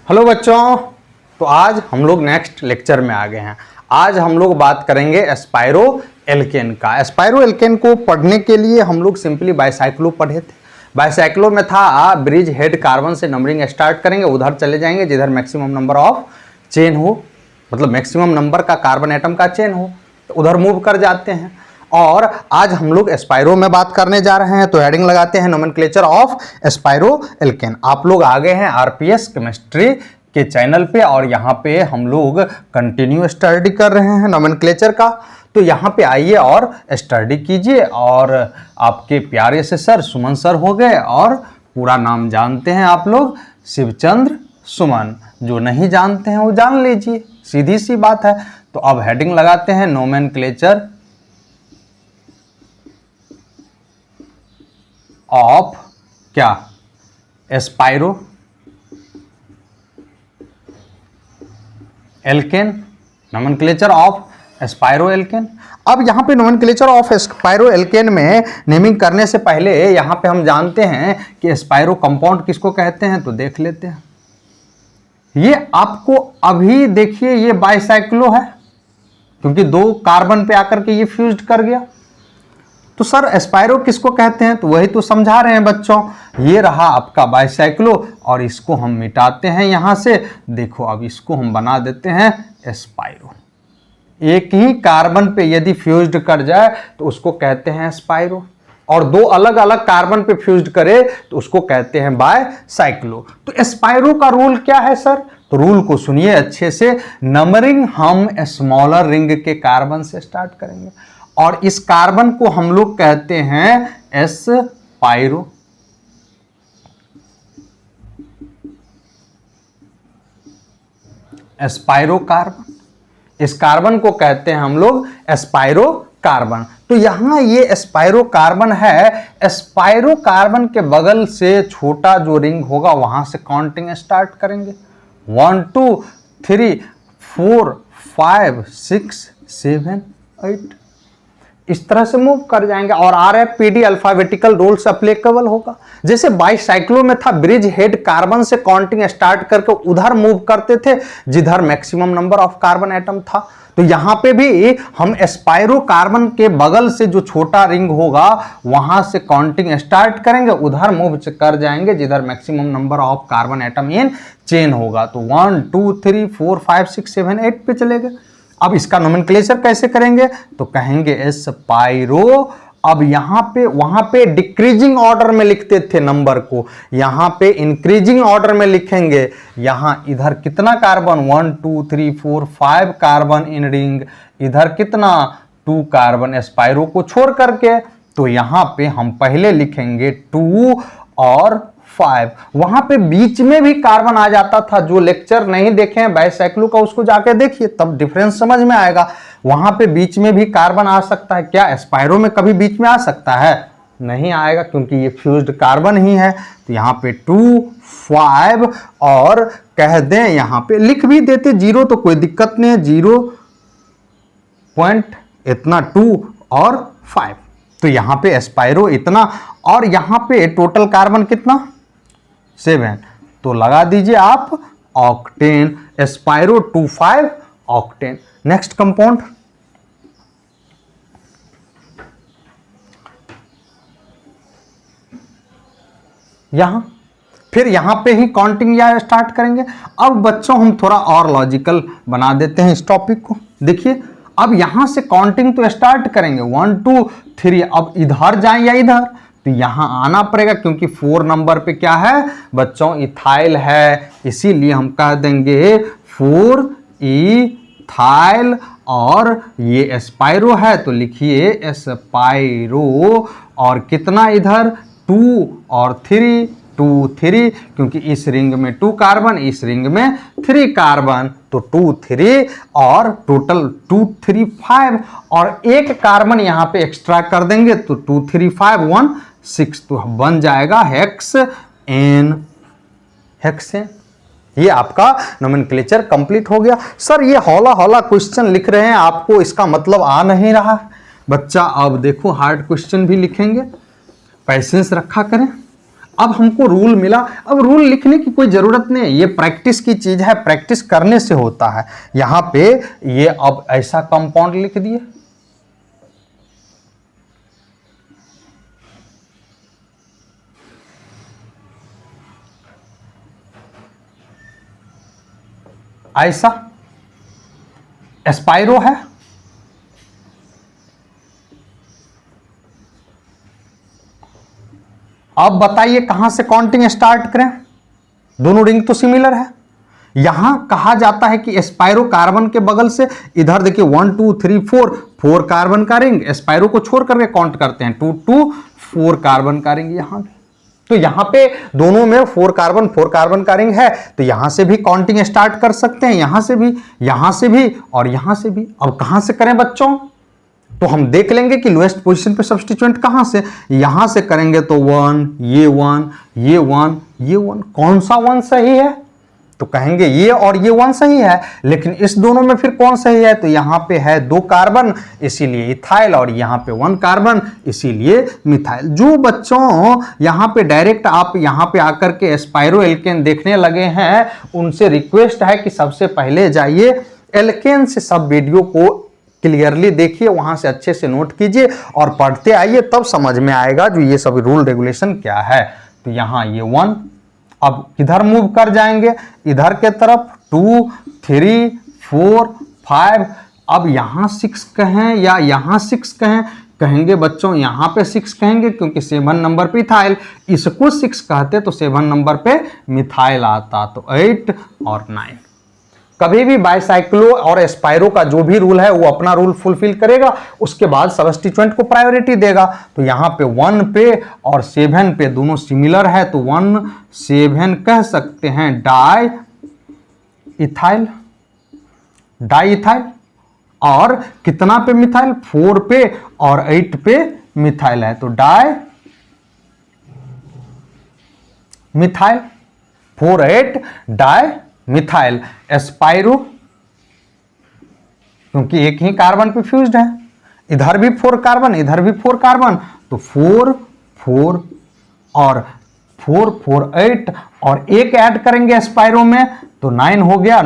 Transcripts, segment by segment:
Hello बच्चों, तो आज हम लोग नेक्स्ट लेक्चर में आ गए हैं। आज हम लोग बात करेंगे एस्पायरो एल्केन का। एस्पायरो एल्केन को पढ़ने के लिए हम लोग सिंपली बाइसाइक्लो पढ़े थे। बाइसाइक्लो में था ब्रिज हेड कार्बन से नंबरिंग स्टार्ट करेंगे, उधर चले जाएंगे जिधर मैक्सिमम नंबर ऑफ चेन हो, मतलब मैक्सिमम नंबर का कार्बन एटम का चेन हो, तो उधर मूव कर जाते हैं। और आज हम लोग एस्पायरो में बात करने जा रहे हैं, तो हेडिंग लगाते हैं नोमेनक्लेचर ऑफ एस्पायरो एल्केन। आप लोग आ गए हैं आरपीएस केमिस्ट्री के चैनल पे और यहाँ पे हम लोग कंटिन्यू स्टडी कर रहे हैं नोमेनक्लेचर का। तो यहाँ पे आइए और स्टडी कीजिए। और आपके प्यारे से सर सुमन सर हो गए, और पूरा नाम जानते हैं आप लोग, शिवचंद्र सुमन। जो नहीं जानते हैं वो जान लीजिए, सीधी सी बात है। तो अब हेडिंग लगाते हैं नोमेनक्लेचर ऑफ क्या, spiro alkene. Nomenclature of spiro alkene. अब यहाँ पे नोमेनक्लेचर ऑफ एस्पायरो एल्केन में नेमिंग करने से पहले यहाँ पे हम जानते हैं कि एस्पायरो कंपाउंड किसको कहते हैं, तो देख लेते हैं। ये आपको अभी देखिए, ये बाइसाइक्लो है क्योंकि दो कार्बन पे आकर के ये फ्यूज्ड कर गया। तो सर एस्पायरो किसको कहते हैं, तो वही तो समझा रहे हैं बच्चों। ये रहा आपका बाइसाइक्लो और इसको हम मिटाते हैं यहां से। देखो अब इसको हम बना देते हैं एस्पायरो। एक ही कार्बन पे यदि फ्यूज्ड कर जाए तो उसको कहते हैं एस्पायरो, और दो अलग अलग कार्बन पे फ्यूज्ड करे तो उसको कहते हैं बाइसाइक्लो। तो एस्पायरो का रूल क्या है सर, तो रूल को सुनिए अच्छे से। नंबरिंग हम स्मॉलर रिंग के कार्बन से स्टार्ट करेंगे और इस कार्बन को हम लोग कहते हैं एस्पायरो। एस्पायरो कार्बन, इस कार्बन को कहते हैं हम लोग एस्पायरो कार्बन। तो यहां ये एस्पायरो कार्बन है। एस्पायरो कार्बन के बगल से छोटा जो रिंग होगा वहां से काउंटिंग स्टार्ट करेंगे। 1 2 3 4 5 6 7 8, इस तरह से मूव कर जाएंगे। और RFPD अल्फाबेटिकल रूल से अप्लीकेबल होगा। जैसे बाइसाइक्लो में था, ब्रिज हेड कार्बन से काउंटिंग स्टार्ट करके उधर मूव करते थे जिधर maximum number of carbon atom था। तो यहां पे भी हम एस्पायरो कार्बन के बगल से जो छोटा रिंग होगा वहां से काउंटिंग स्टार्ट करेंगे, उधर मूव कर जाएंगे जिधर maximum number of carbon atom in chain होगा। तो 1 2 3 4 5 6 7 8 पे चले गए। अब इसका नोमेनक्लेचर कैसे करेंगे, तो कहेंगे एस्पायरो। अब यहां पे, वहां पे डिक्रीजिंग ऑर्डर में लिखते थे नंबर को, यहां पे इंक्रीजिंग ऑर्डर में लिखेंगे। यहां इधर कितना कार्बन, 1 2 3 4 5 कार्बन इन रिंग, इधर कितना 2 कार्बन एस्पायरो को छोड़ करके। तो यहां पे हम पहले लिखेंगे 2 और 5। वहां पे बीच में भी कार्बन आ जाता था। जो लेक्चर नहीं देखे हैं बाइसाइक्लो का उसको जाके देखिए, तब डिफरेंस समझ में आएगा। वहां पे बीच में भी कार्बन आ सकता है। क्या एस्पायरो में कभी बीच में आ सकता है? नहीं आएगा क्योंकि ये फ्यूज्ड कार्बन ही है। तो यहाँ पे 2 5 और कह दें, यहाँ पे लिख भी देते 0 तो कोई दिक्कत नहीं है। 0 पॉइंट इतना 2 और 5, तो यहाँ पे एस्पायरो इतना। और यहाँ पे टोटल कार्बन कितना, 7, तो लगा दीजिए आप ऑक्टेन। एस्पायरो 2 5 ऑक्टेन। नेक्स्ट कंपाउंड, यहां फिर यहां पे ही काउंटिंग या स्टार्ट करेंगे। अब बच्चों हम थोड़ा और लॉजिकल बना देते हैं इस टॉपिक को। देखिए अब यहां से काउंटिंग तो स्टार्ट करेंगे 1 2 3। अब इधर जाएं या इधर, तो यहां आना पड़ेगा क्योंकि 4 नंबर पे क्या है बच्चों, इथाइल है। इसीलिए हम कह देंगे 4 इथाइल। और ये एस्पायरो है तो लिखिए एस्पायरो। और कितना इधर 2 और 3, 2 3, क्योंकि इस रिंग में 2 कार्बन, इस रिंग में 3 कार्बन, तो 2 3 और टोटल 2 3 5। और एक कार्बन यहां पे एक्स्ट्रा कर देंगे तो 2 3 5 1 6, तो बन जाएगा हेक्सेन। हेक्सेन। ये आपका नोमेनक्लेचर कंप्लीट हो गया। सर ये हौला हौला क्वेश्चन लिख रहे हैं, आपको इसका मतलब आ नहीं रहा बच्चा। अब देखो हार्ड क्वेश्चन भी लिखेंगे, पैसेंस रखा करें। अब हमको रूल मिला, अब रूल लिखने की कोई जरूरत नहीं, ये प्रैक्टिस की चीज है, प्रैक्टिस करने से होता है। यहां पे ये अब ऐसा कंपाउंड लिख दिए, ऐसा एस्पाइरो है, अब बताइए कहां से काउंटिंग स्टार्ट करें, दोनों रिंग तो सिमिलर है। यहां कहा जाता है कि एस्पाइरो कार्बन के बगल से इधर देखिए 1 2 3 4 कार्बन का रिंग, एस्पाइरो को छोड़ करके काउंट करते हैं 2 2 4 कार्बन का रिंग यहां भी, तो यहां पे दोनों में 4 कार्बन का रिंग है, तो यहां से भी काउंटिंग स्टार्ट कर सकते हैं, यहां से भी, यहां से भी और यहां से भी। अब कहां से करें बच्चों, तो हम देख लेंगे कि लोएस्ट पोजीशन पे सब्स्टिट्यूएंट कहां से, यहां से करेंगे तो 1 ये 1 ये 1 ये 1, कौन सा 1 सही है, तो कहेंगे ये और ये 1 सही है, लेकिन इस दोनों में फिर कौन सही है, तो यहां पे है 2 कार्बन इसीलिए इथाइल, और यहां पे 1 कार्बन इसीलिए मिथाइल। जो बच्चों यहां पे डायरेक्ट आप यहां पे आकर के एस्पाइरो एल्केन देखने लगे हैं, उनसे रिक्वेस्ट है कि सबसे पहले जाइए एल्केन से सब वीडियो को क्लियरली देखिए, वहां से अच्छे से नोट कीजिए और पढ़ते आइए, तब समझ में आएगा जो ये सब रूल रेगुलेशन क्या है। तो यहां ये 1, अब किधर मूव कर जाएंगे, इधर के तरफ 2 3 4 5, अब यहां 6 कहें या यहां 6 कहें, कहेंगे बच्चों यहां पे 6 कहेंगे क्योंकि 7 नंबर पे इथाइल, इसको 6 कहते तो 7 नंबर पे मिथाइल आता, तो 8 और 9। कभी भी बाइसाइक्लो और एस्पाइरो का जो भी रूल है वो अपना रूल फुलफिल करेगा, उसके बाद सब्स्टिट्यूएंट को प्रायोरिटी देगा। तो यहां पे 1 पे और 7 पे दोनों सिमिलर है, तो 1 7 कह सकते हैं डाई इथाइल, और कितना पे मिथाइल, 4 पे और 8 पे मिथाइल है, तो डाई मिथाइल, 4 8 डाई मिथाइल। एस्पाइरो क्योंकि एक ही कार्बन पे फ्यूज्ड है, इधर भी 4 कार्बन इधर भी 4 कार्बन, तो 4 4 और 4 4 8 और एक ऐड करेंगे एस्पाइरो में तो 9 हो गया,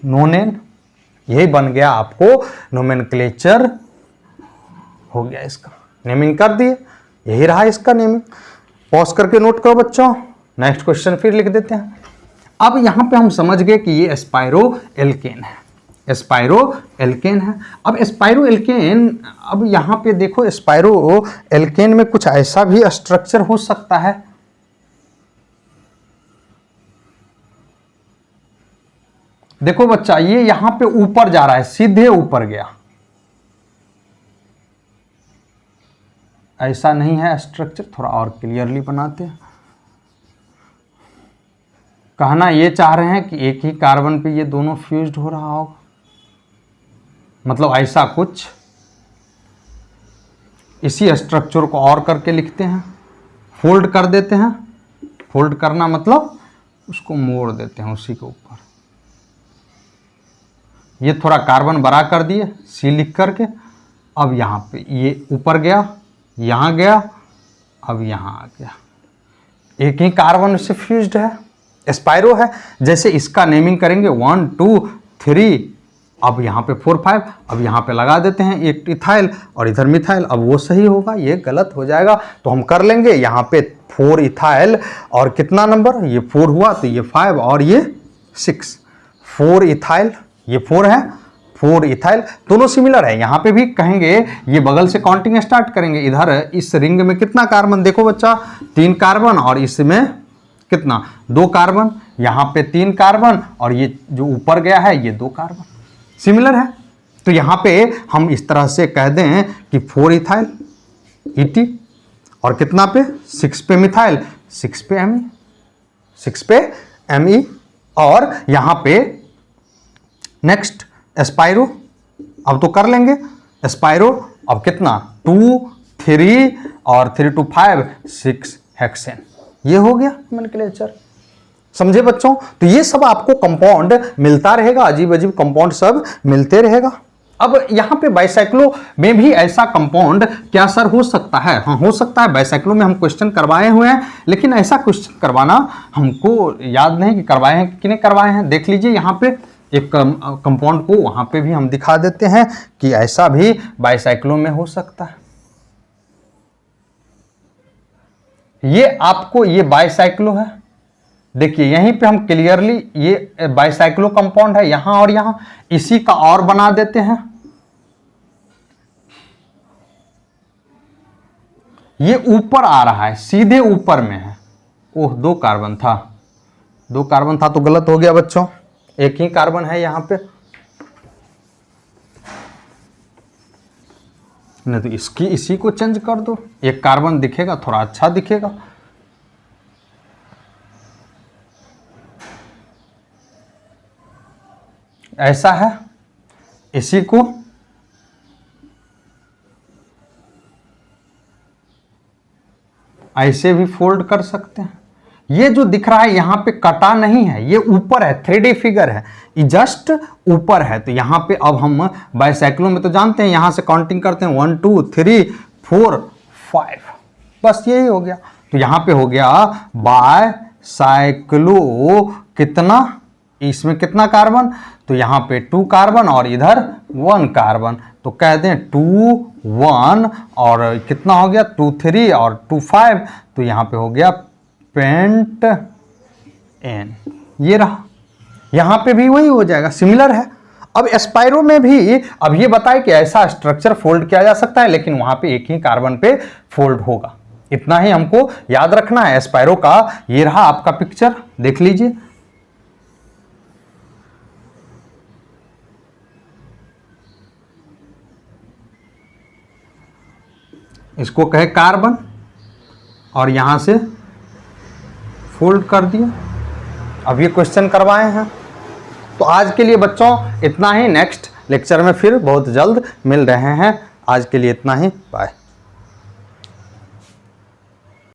नोनेन, यही बन गया आपको नोमेनक्लेचर हो गया, इसका नेमिंग कर दिए, यही रहा इसका नेमिंग। पॉज करके नोट करो बच्चों, नेक्स्ट क्वेश्चन फिर लिख देते हैं। अब यहां पे हम समझ गए कि ये एस्पाइरो एल्केन है, एस्पाइरो एल्केन है। अब एस्पाइरो एल्केन, अब यहां पे देखो एस्पाइरो एल्केन में कुछ ऐसा भी स्ट्रक्चर हो सकता है, देखो बच्चा ये यहां पे ऊपर जा रहा है, सीधे ऊपर गया, ऐसा नहीं है स्ट्रक्चर, थोड़ा और क्लियरली बनाते हैं। कहना ये चाह रहे हैं कि एक ही कार्बन पे ये दोनों फ्यूज्ड हो रहा होगा, मतलब ऐसा कुछ, इसी स्ट्रक्चर को और करके लिखते हैं, फोल्ड कर देते हैं, फोल्ड करना मतलब उसको मोड़ देते हैं उसी के ऊपर, ये थोड़ा कार्बन बड़ा कर दिए सी लिख करके, अब यहां पे ये ऊपर गया, यहां गया, अब यहां आ गया, एक ही कार्बन से फ्यूज्ड है, एस्पाइरो है। जैसे इसका नेमिंग करेंगे 1 2 3, अब यहां पे 4 5, अब यहां पे लगा देते हैं एक इथाइल और इधर मिथाइल, अब वो सही होगा, ये गलत हो जाएगा, तो हम कर लेंगे यहां पे 4 इथाइल और कितना नंबर, ये 4 हुआ, तो ये 5 और ये 6, 4 इथाइल, ये 4 है, 4 इथाइल, दोनों सिमिलर है। यहां पे भी कहेंगे ये बगल से काउंटिंग स्टार्ट करेंगे, इधर इस रिंग में कितना कार्बन, देखो बच्चा 3 कार्बन और इसमें कितना 2 कार्बन, यहां पे 3 कार्बन और ये जो ऊपर गया है ये 2 कार्बन, सिमिलर है। तो यहां पे हम इस तरह से कह दें कि 4 इथाइल ET और कितना पे 6 पे मिथाइल, 6 पे Me, 6 पे Me, और यहां पे नेक्स्ट एस्पाइरो, अब तो कर लेंगे एस्पाइरो, अब कितना 2 3 और 3 2 5 6 हेक्सेन, ये हो गया नोमेनक्लेचर, समझे बच्चों। तो ये सब आपको कंपाउंड मिलता रहेगा, अजीब अजीब कंपाउंड सब मिलते रहेगा। अब यहाँ पे बाइसाइक्लो में भी ऐसा कंपाउंड क्या सर हो सकता है? हाँ हो सकता है, बाइसाइक्लो में हम क्वेश्चन करवाए हुए हैं, लेकिन ऐसा क्वेश्चन करवाना हमको याद नहीं कि करवाए हैं कि नहीं करवाए हैं। देख लीजिए यहाँ पे एक कंपाउंड को वहाँ पे भी हम दिखा देते हैं कि ऐसा भी बाइसाइक्लो में हो सकता है। ये आपको ये बाइसाइक्लो है, देखिए यहीं पे हम क्लियरली ये बाइसाइक्लो कंपाउंड है यहां और यहां, इसी का और बना देते हैं। ये ऊपर आ रहा है, सीधे ऊपर में है। ओह 2 कार्बन था, 2 कार्बन था तो गलत हो गया बच्चों, एक ही कार्बन है यहां पे। नहीं तो इसी को चेंज कर दो, एक कार्बन दिखेगा, थोड़ा अच्छा दिखेगा। ऐसा है, इसी को ऐसे भी फोल्ड कर सकते हैं। ये जो दिख रहा है यहां पे कटा नहीं है, ये ऊपर है, 3D फिगर है, ये जस्ट ऊपर है। तो यहां पे अब हम बाइसाइक्लो में तो जानते हैं यहां से काउंटिंग करते हैं 1 2 3 4 5, बस यही हो गया। तो यहां पे हो गया बाइसाइक्लो, कितना, इसमें कितना कार्बन, तो यहाँ पे 2 कार्बन और इधर 1 कार्बन, तो कह दें 2 1 और कितना हो गया 2 3 और 2 5, तो यहाँ पे हो गया पेंट एन। ये रहा, यहाँ पे भी वही हो जाएगा, सिमिलर है। अब एस्पायरो में भी अब ये बताए कि ऐसा स्ट्रक्चर फोल्ड किया जा सकता है, लेकिन वहां पे एक ही कार्बन पे फोल्ड होगा। इतना ही हमको याद रखना है एस्पायरो का। ये रहा आपका पिक्चर, देख लीजिए। इसको कहे कार्बन और यहां से फोल्ड कर दिया। अब ये क्वेश्चन करवाए हैं। तो आज के लिए बच्चों इतना ही, नेक्स्ट लेक्चर में फिर बहुत जल्द मिल रहे हैं। आज के लिए इतना ही, बाय।